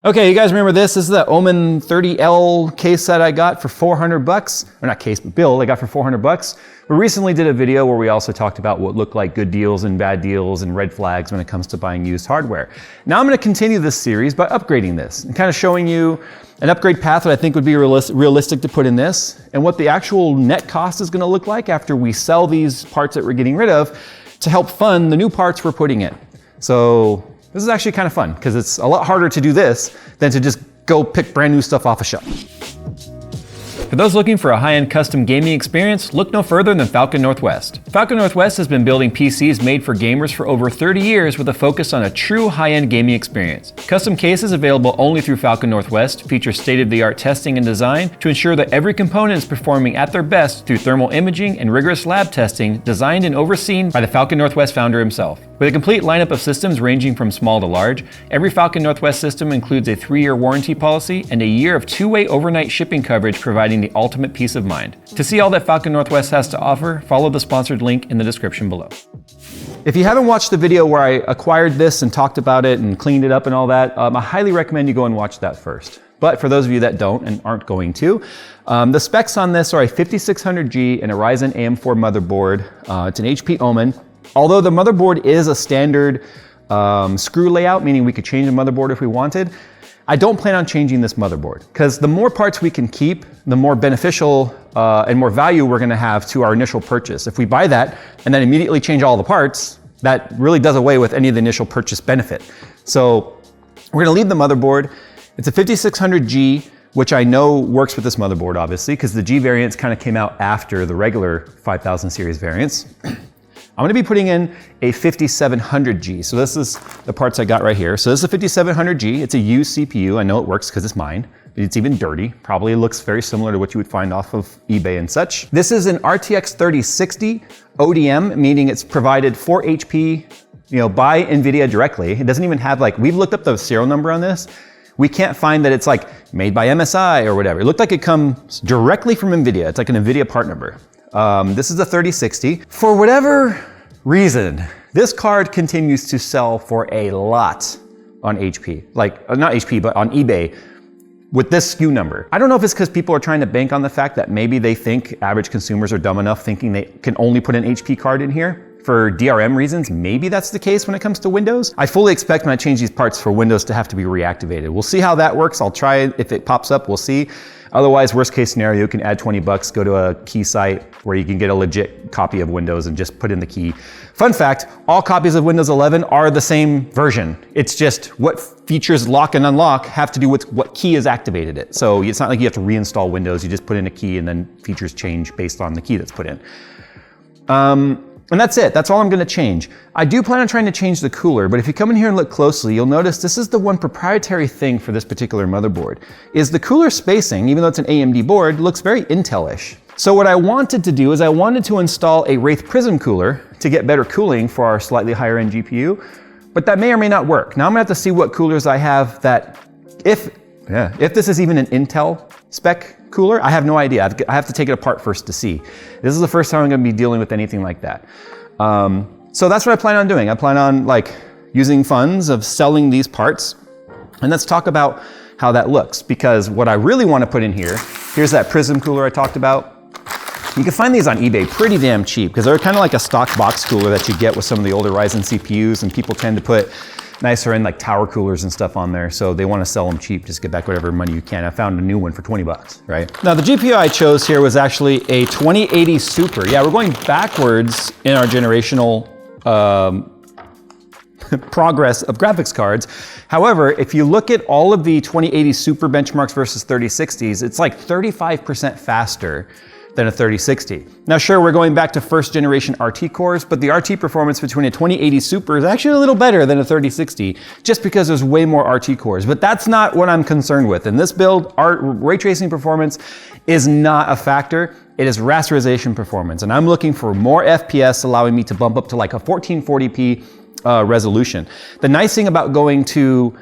Okay, you guys remember this? This is the Omen 30L case that I got for 400 bucks. Or not case, but build I got for 400 bucks. We recently did a video where we also talked about what looked like good deals and bad deals and red flags when it comes to buying used hardware. Now I'm going to continue this series by upgrading this and kind of showing you an upgrade path that I think would be realistic to put in this and what the actual net cost is going to look like after we sell these parts that we're getting rid of to help fund the new parts we're putting in. So this is actually kind of fun because it's a lot harder to do this than to just go pick brand new stuff off a shelf. For those looking for a high-end custom gaming experience, look no further than Falcon Northwest. Falcon Northwest has been building PCs made for gamers for over 30 years with a focus on a true high-end gaming experience. Custom cases available only through Falcon Northwest feature state-of-the-art testing and design to ensure that every component is performing at their best through thermal imaging and rigorous lab testing designed and overseen by the Falcon Northwest founder himself. With a complete lineup of systems ranging from small to large, every Falcon Northwest system includes a 3-year warranty policy and a year of 2-way overnight shipping coverage, providing the ultimate peace of mind. To see all that Falcon Northwest has to offer, follow the sponsored link in the description below. If you haven't watched the video where I acquired this and talked about it and cleaned it up and all that, I highly recommend you go and watch that first. But for those of you that don't and aren't going to, the specs on this are a 5600G and a Ryzen AM4 motherboard. It's an HP Omen. Although the motherboard is a standard screw layout, meaning we could change the motherboard if we wanted, I don't plan on changing this motherboard because the more parts we can keep, the more beneficial and more value we're gonna have to our initial purchase. If we buy that and then immediately change all the parts, that really does away with any of the initial purchase benefit. So we're gonna leave the motherboard. It's a 5600G, which I know works with this motherboard, obviously, because the G variants kind of came out after the regular 5000 series variants. I'm gonna be putting in a 5700G. So this is the parts I got right here. So this is a 5700G. It's a used CPU. I know it works because it's mine, but it's even dirty. Probably looks very similar to what you would find off of eBay and such. This is an RTX 3060 ODM, meaning it's provided 4 HP, by NVIDIA directly. It doesn't even have we've looked up the serial number on this. We can't find that it's made by MSI or whatever. It looked like it comes directly from NVIDIA. It's like an NVIDIA part number. This is a 3060. For whatever reason, this card continues to sell for a lot on HP. Not HP, but on eBay with this SKU number. I don't know if it's because people are trying to bank on the fact that maybe they think average consumers are dumb enough thinking they can only put an HP card in here. For DRM reasons, maybe that's the case when it comes to Windows. I fully expect when I change these parts for Windows to have to be reactivated. We'll see how that works. I'll try it. If it pops up, we'll see. Otherwise, worst case scenario, you can add 20 bucks, go to a key site where you can get a legit copy of Windows and just put in the key. Fun fact, all copies of Windows 11 are the same version. It's just what features lock and unlock have to do with what key has activated it. So it's not like you have to reinstall Windows. You just put in a key and then features change based on the key that's put in. And that's it. That's all I'm gonna change. I do plan on trying to change the cooler, but if you come in here and look closely, you'll notice this is the one proprietary thing for this particular motherboard, is the cooler spacing, even though it's an AMD board, looks very Intel-ish. So what I wanted to do is I wanted to install a Wraith Prism cooler to get better cooling for our slightly higher end GPU, but that may or may not work. Now I'm gonna have to see what coolers I have that, if this is even an Intel spec cooler, I have no idea. I have to take it apart first to see. This is the first time I'm gonna be dealing with anything like that. So that's what I plan on doing. I plan on using funds of selling these parts. And let's talk about how that looks, because what I really wanna put in here, here's that Prism cooler I talked about. You can find these on eBay pretty damn cheap because they're kind of like a stock box cooler that you get with some of the older Ryzen CPUs, and people tend to put nicer end tower coolers and stuff on there, so they want to sell them cheap, just get back whatever money you can. I found a new one for 20 bucks, right? Now the GPU I chose here was actually a 2080 Super. Yeah, we're going backwards in our generational progress of graphics cards. However, if you look at all of the 2080 Super benchmarks versus 3060s, it's 35% faster than a 3060. Now sure, we're going back to first generation RT cores, but the RT performance between a 2080 Super is actually a little better than a 3060, just because there's way more RT cores. But that's not what I'm concerned with. In this build, ray tracing performance is not a factor. It is rasterization performance. And I'm looking for more FPS, allowing me to bump up to a 1440p resolution. The nice thing about going to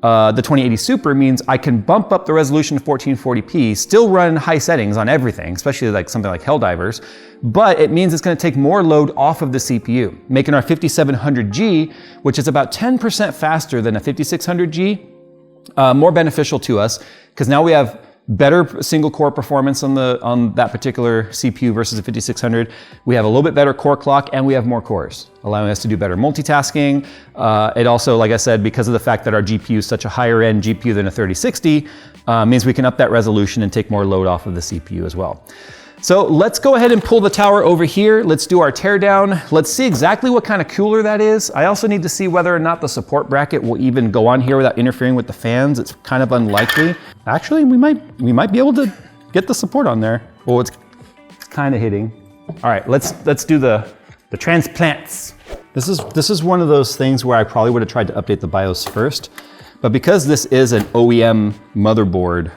the 2080 Super means I can bump up the resolution to 1440p, still run high settings on everything, especially something like Helldivers, but it means it's gonna take more load off of the CPU, making our 5700G, which is about 10% faster than a 5600G, more beneficial to us because now we have better single core performance on that particular CPU versus the 5600. We have a little bit better core clock and we have more cores, allowing us to do better multitasking. It also, like I said, because of the fact that our GPU is such a higher end GPU than a 3060, means we can up that resolution and take more load off of the CPU as well. So let's go ahead and pull the tower over here. Let's do our teardown. Let's see exactly what kind of cooler that is. I also need to see whether or not the support bracket will even go on here without interfering with the fans. It's kind of unlikely. Actually, we might be able to get the support on there. Well, it's kind of hitting. All right, let's do the transplants. This is one of those things where I probably would have tried to update the BIOS first, but because this is an OEM motherboard,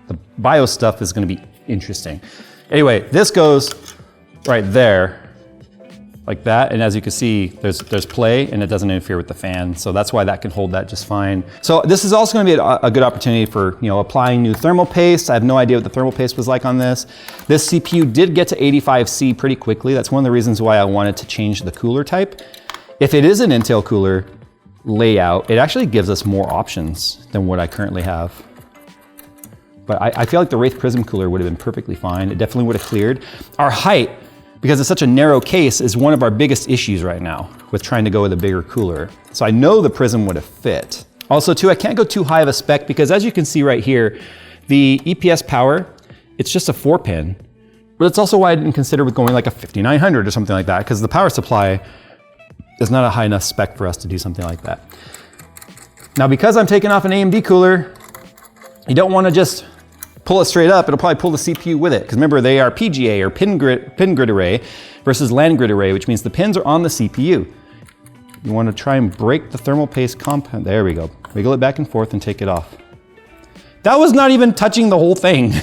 the BIOS stuff is going to be interesting. Anyway, this goes right there, like that, and as you can see, there's play, and it doesn't interfere with the fan, so that's why that can hold that just fine. So this is also going to be a good opportunity for applying new thermal paste. I have no idea what the thermal paste was like on this. This CPU did get to 85C pretty quickly. That's one of the reasons why I wanted to change the cooler type. If it is an Intel cooler layout, it actually gives us more options than what I currently have. But I feel like the Wraith Prism cooler would have been perfectly fine. It definitely would have cleared. Our height, because it's such a narrow case, is one of our biggest issues right now with trying to go with a bigger cooler. So I know the Prism would have fit. Also too, I can't go too high of a spec because as you can see right here, the EPS power, it's just a 4-pin. But it's also why I didn't consider with going like a 5900 or something like that, because the power supply is not a high enough spec for us to do something like that. Now because I'm taking off an AMD cooler, you don't want to just pull it straight up, it'll probably pull the CPU with it. Because remember, they are PGA or pin grid array versus LAN grid array, which means the pins are on the CPU. You want to try and break the thermal paste compound. There we go. Wiggle it back and forth and take it off. That was not even touching the whole thing.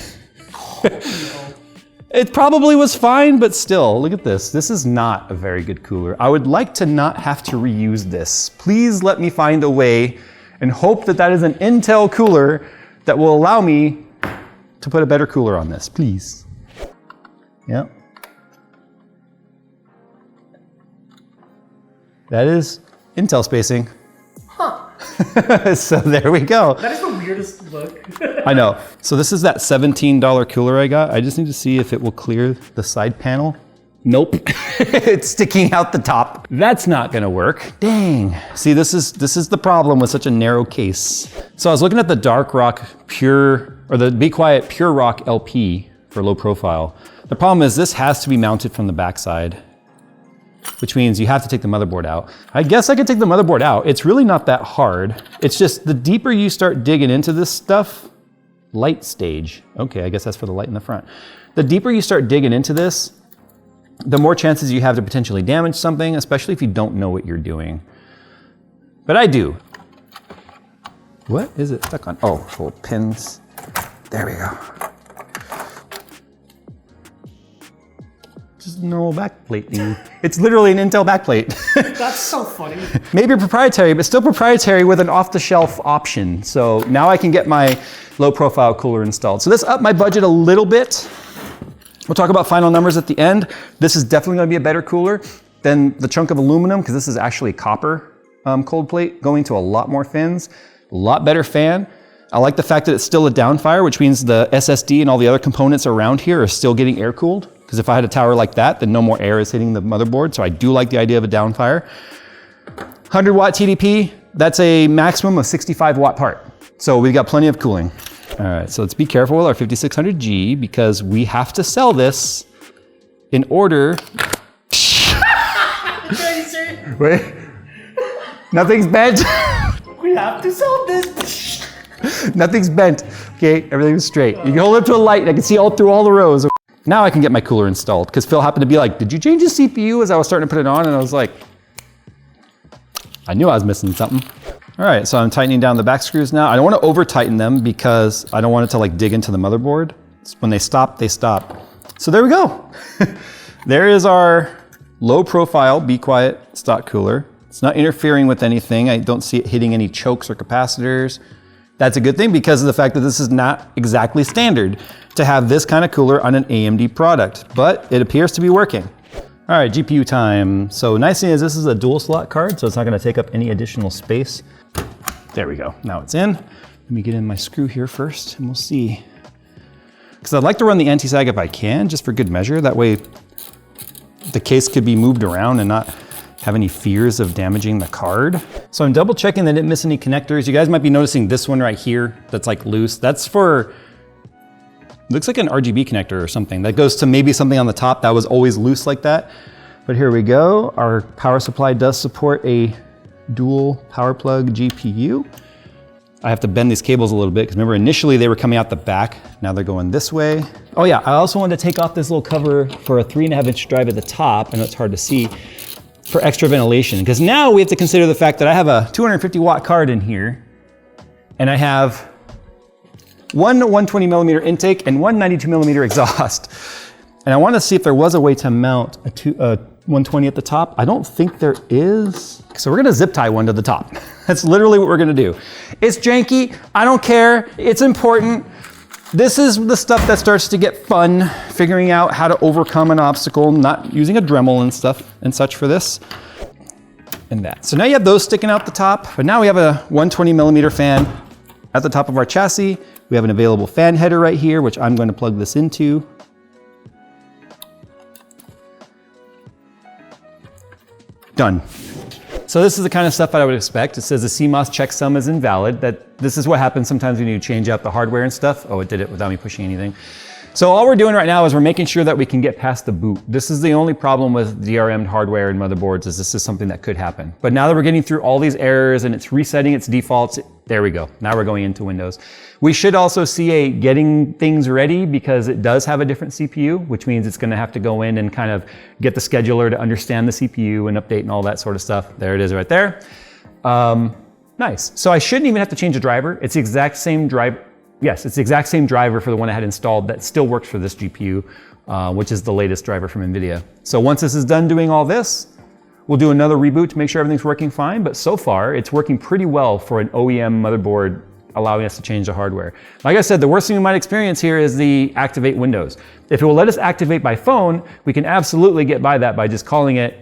It probably was fine, but still, look at this. This is not a very good cooler. I would like to not have to reuse this. Please let me find a way and hope that that is an Intel cooler that will allow me to put a better cooler on this, please. Yep. That is Intel spacing. Huh. So there we go. That is the weirdest look. I know. So this is that $17 cooler I got. I just need to see if it will clear the side panel. Nope. It's sticking out the top. That's not gonna work. Dang. See, this is the problem with such a narrow case. So I was looking at the Dark Rock Pure, or the Be Quiet Pure Rock LP for low profile. The problem is this has to be mounted from the backside, which means you have to take the motherboard out. I guess I could take the motherboard out. It's really not that hard. It's just the deeper you start digging into this stuff, light stage. Okay, I guess that's for the light in the front. The deeper you start digging into this, the more chances you have to potentially damage something, especially if you don't know what you're doing. But I do. What is it stuck on? Oh, little pins. There we go. Just a normal backplate thing. It's literally an Intel backplate. That's so funny. Maybe proprietary, but still proprietary with an off-the-shelf option. So now I can get my low-profile cooler installed. So this upped my budget a little bit. We'll talk about final numbers at the end. This is definitely going to be a better cooler than the chunk of aluminum because this is actually copper cold plate going to a lot more fins, a lot better fan. I like the fact that it's still a downfire, which means the SSD and all the other components around here are still getting air cooled. Because if I had a tower like that, then no more air is hitting the motherboard. So I do like the idea of a downfire. 100 watt TDP, that's a maximum of 65 watt part. So we've got plenty of cooling. All right, so let's be careful with our 5600G because we have to sell this in order. Crazy. Wait, nothing's bent. We have to sell this. Nothing's bent. Okay, everything's straight. You can hold it up to a light and I can see all through all the rows. Now I can get my cooler installed because Phil happened to be like, did you change the CPU as I was starting to put it on? And I was like, I knew I was missing something. All right, so I'm tightening down the back screws now. I don't want to over tighten them because I don't want it to like dig into the motherboard. When they stop, they stop. So there we go. There is our low profile Be Quiet stock cooler. It's not interfering with anything. I don't see it hitting any chokes or capacitors. That's a good thing because of the fact that this is not exactly standard to have this kind of cooler on an AMD product, but it appears to be working. All right, GPU time. So nice thing is this is a dual slot card, so it's not gonna take up any additional space. There we go, now it's in. Let me get in my screw here first and we'll see. Because I'd like to run the anti-sag if I can, just for good measure. That way the case could be moved around and not have any fears of damaging the card. So I'm double checking that I didn't miss any connectors. You guys might be noticing this one right here that's like loose. That's for, looks like an RGB connector or something. That goes to maybe something on the top that was always loose like that. But here we go. Our power supply does support a dual power plug GPU. I have to bend these cables a little bit because remember initially they were coming out the back. Now they're going this way. Oh yeah, I also wanted to take off this little cover for a 3.5-inch drive at the top. I know it's hard to see, for extra ventilation. Because now we have to consider the fact that I have a 250 watt card in here and I have one 120 millimeter intake and one 92 millimeter exhaust. And I want to see if there was a way to mount a 120 at the top. I don't think there is. So we're gonna zip tie one to the top. That's literally what we're gonna do. It's janky, I don't care, it's important. This is the stuff that starts to get fun, figuring out how to overcome an obstacle, not using a Dremel and stuff and such for this. And that. So now you have those sticking out the top, but now we have a 120 millimeter fan at the top of our chassis. We have an available fan header right here, which I'm going to plug this into. Done. So this is the kind of stuff that I would expect. It says the CMOS checksum is invalid. This is what happens sometimes when you change out the hardware and stuff. Oh, it did it without me pushing anything. So all we're doing right now is we're making sure that we can get past the boot. This is the only problem with DRM'd hardware and motherboards, is this is something that could happen. But now that we're getting through all these errors and it's resetting its defaults, there we go. Now we're going into Windows. We should also see a getting things ready because it does have a different CPU, which means it's gonna have to go in and kind of get the scheduler to understand the CPU and update and all that sort of stuff. There it is right there. Nice. So I shouldn't even have to change the driver. It's the exact same driver. Yes, it's the exact same driver for the one I had installed that still works for this GPU, which is the latest driver from NVIDIA. So once this is done doing all this, we'll do another reboot to make sure everything's working fine, but so far it's working pretty well for an OEM motherboard, allowing us to change the hardware. Like I said, the worst thing we might experience here is the activate Windows. If it will let us activate by phone, we can absolutely get by that by just calling it,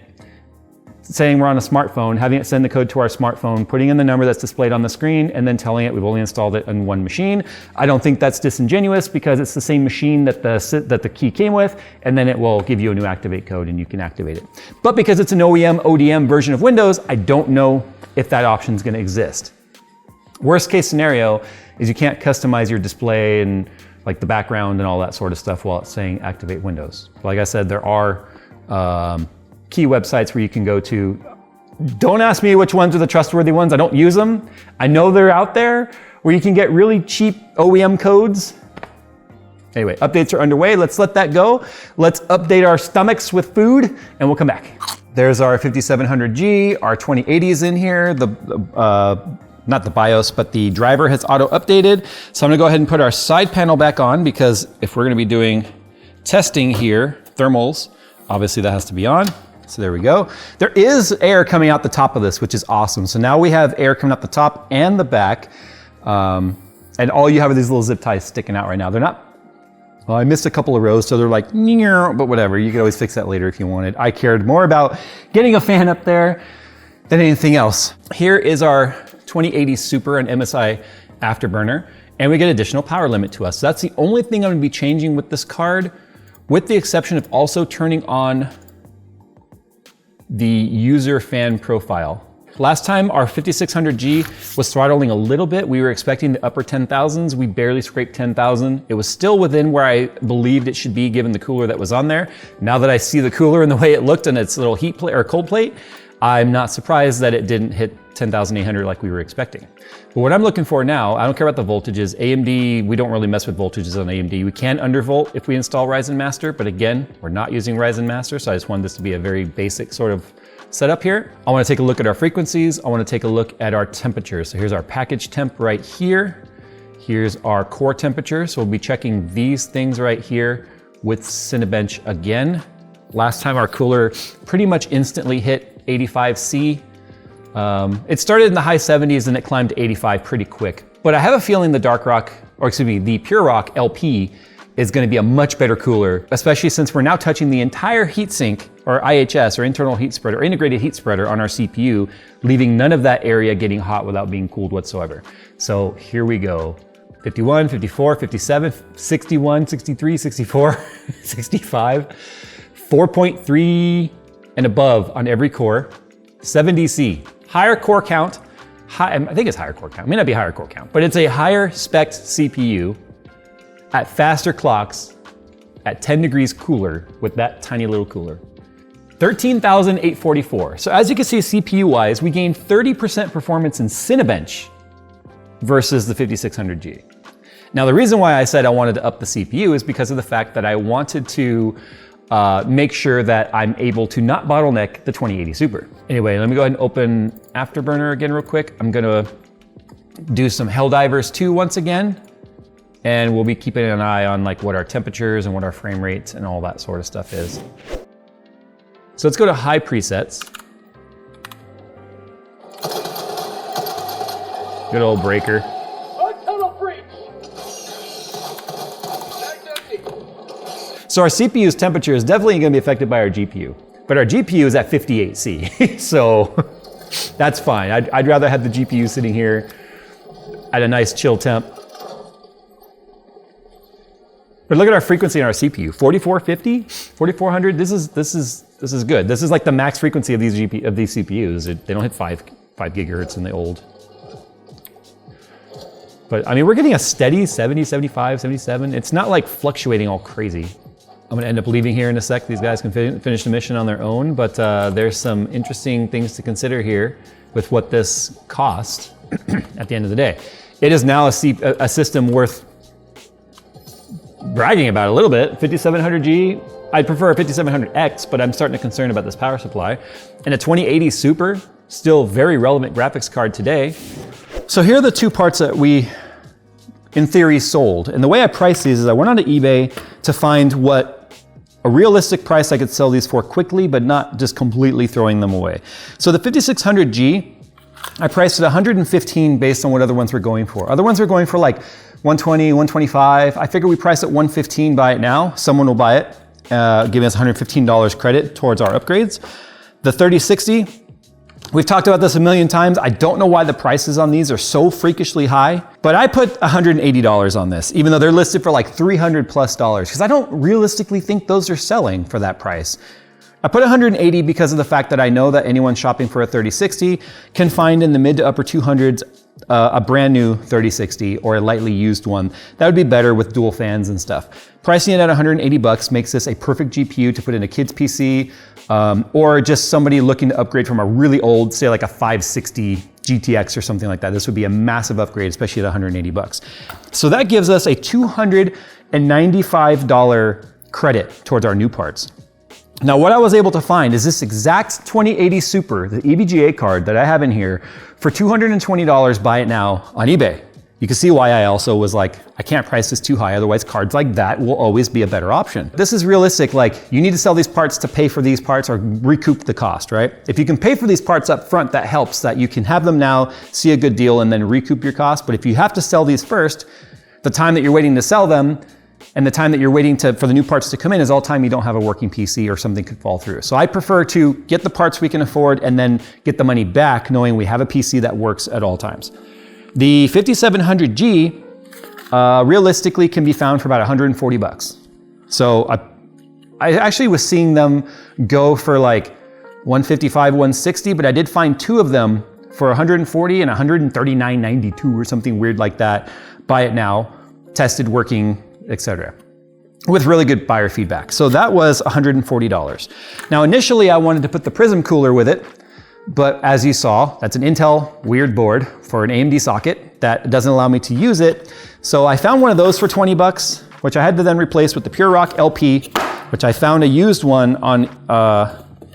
saying we're on a smartphone, having it send the code to our smartphone, putting in the number that's displayed on the screen, and then telling it we've only installed it on one machine. I don't think that's disingenuous because it's the same machine that the key came with, and then it will give you a new activate code and you can activate it. But because it's an OEM ODM version of Windows, I don't know if that option is going to exist. Worst case scenario is you can't customize your display and like the background and all that sort of stuff while it's saying activate Windows. Like I said, there are key websites where you can go to. Don't ask me which ones are the trustworthy ones. I don't use them. I know they're out there where you can get really cheap OEM codes. Anyway, updates are underway. Let's let that go. Let's update our stomachs with food and we'll come back. There's our 5700G, our 2080 is in here. Not the BIOS, but the driver has auto updated. So I'm gonna go ahead and put our side panel back on because if we're gonna be doing testing here, thermals, obviously that has to be on. So there we go. There is air coming out the top of this, which is awesome. So now we have air coming out the top and the back. And all you have are these little zip ties sticking out right now. They're not, well, I missed a couple of rows, so they're like, but whatever. You could always fix that later if you wanted. I cared more about getting a fan up there than anything else. Here is our 2080 Super and MSI Afterburner, and we get additional power limit to us. So that's the only thing I'm gonna be changing with this card, with the exception of also turning on the user fan profile. Last time our 5600G was throttling a little bit. We were expecting the upper 10,000s. We barely scraped 10,000. It was still within where I believed it should be given the cooler that was on there. Now that I see the cooler and the way it looked and its little heat plate or cold plate, I'm not surprised that it didn't hit 10,800 like we were expecting. But what I'm looking for now, I don't care about the voltages. AMD, we don't really mess with voltages on AMD. We can undervolt if we install Ryzen Master, but again, we're not using Ryzen Master, so I just wanted this to be a very basic sort of setup here. I wanna take a look at our frequencies. I wanna take a look at our temperatures. So here's our package temp right here. Here's our core temperature. So we'll be checking these things right here with Cinebench again. Last time our cooler pretty much instantly hit 85C. It started in the high 70s and it climbed to 85 pretty quick. But I have a feeling the the Pure Rock LP is gonna be a much better cooler, especially since we're now touching the entire heatsink, or IHS, or internal heat spreader, or integrated heat spreader on our CPU, leaving none of that area getting hot without being cooled whatsoever. So here we go. 51, 54, 57, 61, 63, 64, 65, 4.3 and above on every core, 7 DC. Higher core count, I think it's higher core count, it may not be higher core count, but it's a higher spec CPU at faster clocks at 10 degrees cooler with that tiny little cooler. 13,844. So as you can see, CPU-wise, we gained 30% performance in Cinebench versus the 5600G. Now, the reason why I said I wanted to up the CPU is because of the fact that I wanted to make sure that I'm able to not bottleneck the 2080 Super. Anyway, let me go ahead and open Afterburner again real quick. I'm gonna do some Helldivers 2 once again, and we'll be keeping an eye on like what our temperatures and what our frame rates and all that sort of stuff is. So let's go to high presets. Good old breaker. So our CPU's temperature is definitely gonna be affected by our GPU, but our GPU is at 58C, so that's fine. I'd rather have the GPU sitting here at a nice chill temp. But look at our frequency on our CPU, 4450, 4400. This is good. This is like the max frequency of these CPUs. They don't hit 5 gigahertz in the old. But I mean, we're getting a steady 70, 75, 77. It's not like fluctuating all crazy. I'm gonna end up leaving here in a sec. These guys can finish the mission on their own, but there's some interesting things to consider here with what this cost at the end of the day. It is now a system worth bragging about a little bit. 5700G, I'd prefer a 5700X, but I'm starting to concern about this power supply. And a 2080 Super, still very relevant graphics card today. So here are the two parts that we, in theory, sold. And the way I priced these is I went onto eBay to find what a realistic price I could sell these for quickly, but not just completely throwing them away. So the 5600G, I priced it 115 based on what other ones were going for. Other ones were going for like 120, 125. I figure we price it 115, buy it now. Someone will buy it, giving us $115 credit towards our upgrades. The 3060, we've talked about this a million times. I don't know why the prices on these are so freakishly high, but I put $180 on this, even though they're listed for like $300 plus, because I don't realistically think those are selling for that price. I put 180 because of the fact that I know that anyone shopping for a 3060 can find in the mid to upper 200s a brand new 3060 or a lightly used one. That would be better with dual fans and stuff. Pricing it at 180 bucks makes this a perfect GPU to put in a kid's PC, or just somebody looking to upgrade from a really old, say like a 560 GTX or something like that. This would be a massive upgrade, especially at 180 bucks. So that gives us a $295 credit towards our new parts. Now, what I was able to find is this exact 2080 Super, the EVGA card that I have in here, for $220, buy it now on eBay. You can see why I also was like, I can't price this too high, otherwise cards like that will always be a better option. This is realistic, like you need to sell these parts to pay for these parts or recoup the cost, right? If you can pay for these parts up front, that helps, that you can have them now, see a good deal, and then recoup your cost. But if you have to sell these first, the time that you're waiting to sell them and the time that you're waiting for the new parts to come in is all time you don't have a working PC or something could fall through. So I prefer to get the parts we can afford and then get the money back knowing we have a PC that works at all times. The 5700G realistically can be found for about 140 bucks. So I actually was seeing them go for like 155, 160, but I did find two of them for 140 and 139.92 or something weird like that. Buy it now, tested, working, etc. with really good buyer feedback. So that was $140. Now initially I wanted to put the Prism cooler with it, but as you saw, that's an Intel weird board for an AMD socket that doesn't allow me to use it. So I found one of those for 20 bucks, which I had to then replace with the Pure Rock LP, which I found a used one on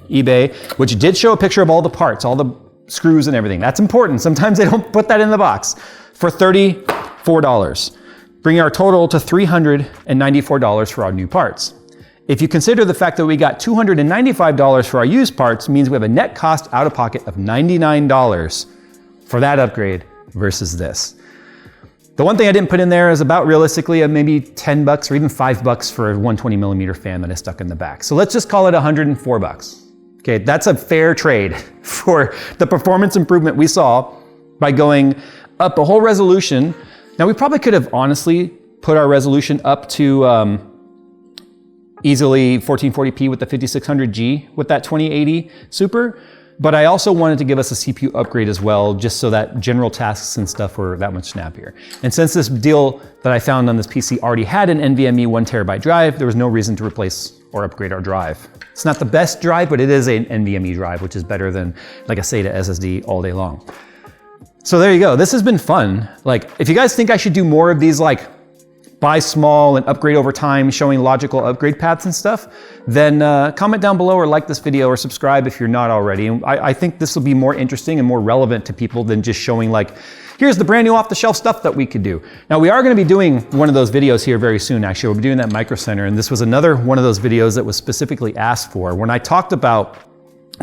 eBay, which did show a picture of all the parts, all the screws and everything. That's important. Sometimes they don't put that in the box. For $34. Bringing our total to $394 for our new parts. If you consider the fact that we got $295 for our used parts, means we have a net cost out of pocket of $99 for that upgrade versus this. The one thing I didn't put in there is about realistically maybe $10 or even $5 for a 120mm fan that I stuck in the back. So let's just call it $104. Okay, that's a fair trade for the performance improvement we saw by going up a whole resolution. Now we probably could have honestly put our resolution up to easily 1440p with the 5600G with that 2080 Super. But I also wanted to give us a CPU upgrade as well, just so that general tasks and stuff were that much snappier. And since this deal that I found on this PC already had an NVMe 1TB drive, there was no reason to replace or upgrade our drive. It's not the best drive, but it is an NVMe drive, which is better than like a SATA SSD all day long. So there you go. This has been fun. Like, if you guys think I should do more of these like buy small and upgrade over time, showing logical upgrade paths and stuff, then comment down below or like this video or subscribe if you're not already. And I think this will be more interesting and more relevant to people than just showing like, here's the brand new off-the-shelf stuff that we could do. Now we are gonna be doing one of those videos here very soon, actually. We'll be doing that Micro Center, and this was another one of those videos that was specifically asked for. When I talked about,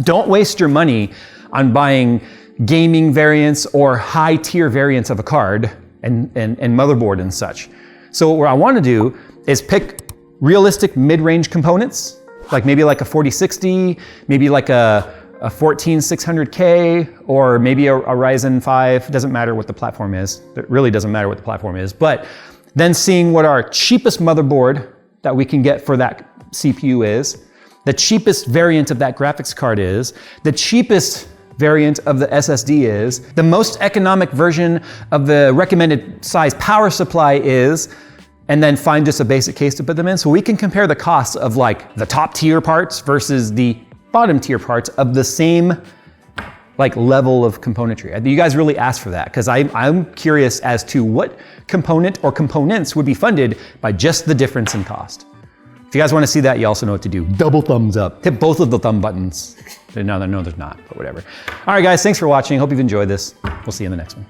don't waste your money on buying gaming variants or high tier variants of a card and motherboard and such. So what I want to do is pick realistic mid-range components, like maybe like a 4060, maybe like a 14600K, or maybe a Ryzen 5. Doesn't matter what the platform is. It really doesn't matter what the platform is. But then seeing what our cheapest motherboard that we can get for that CPU is, the cheapest variant of that graphics card is, the cheapest variant of the SSD is, the most economic version of the recommended size power supply is, and then find just a basic case to put them in. So we can compare the costs of like the top tier parts versus the bottom tier parts of the same like level of componentry. You guys really asked for that because I'm curious as to what component or components would be funded by just the difference in cost. If you guys want to see that, you also know what to do. Double thumbs up. Hit both of the thumb buttons. No, there's not, but whatever. All right, guys, thanks for watching. Hope you've enjoyed this. We'll see you in the next one.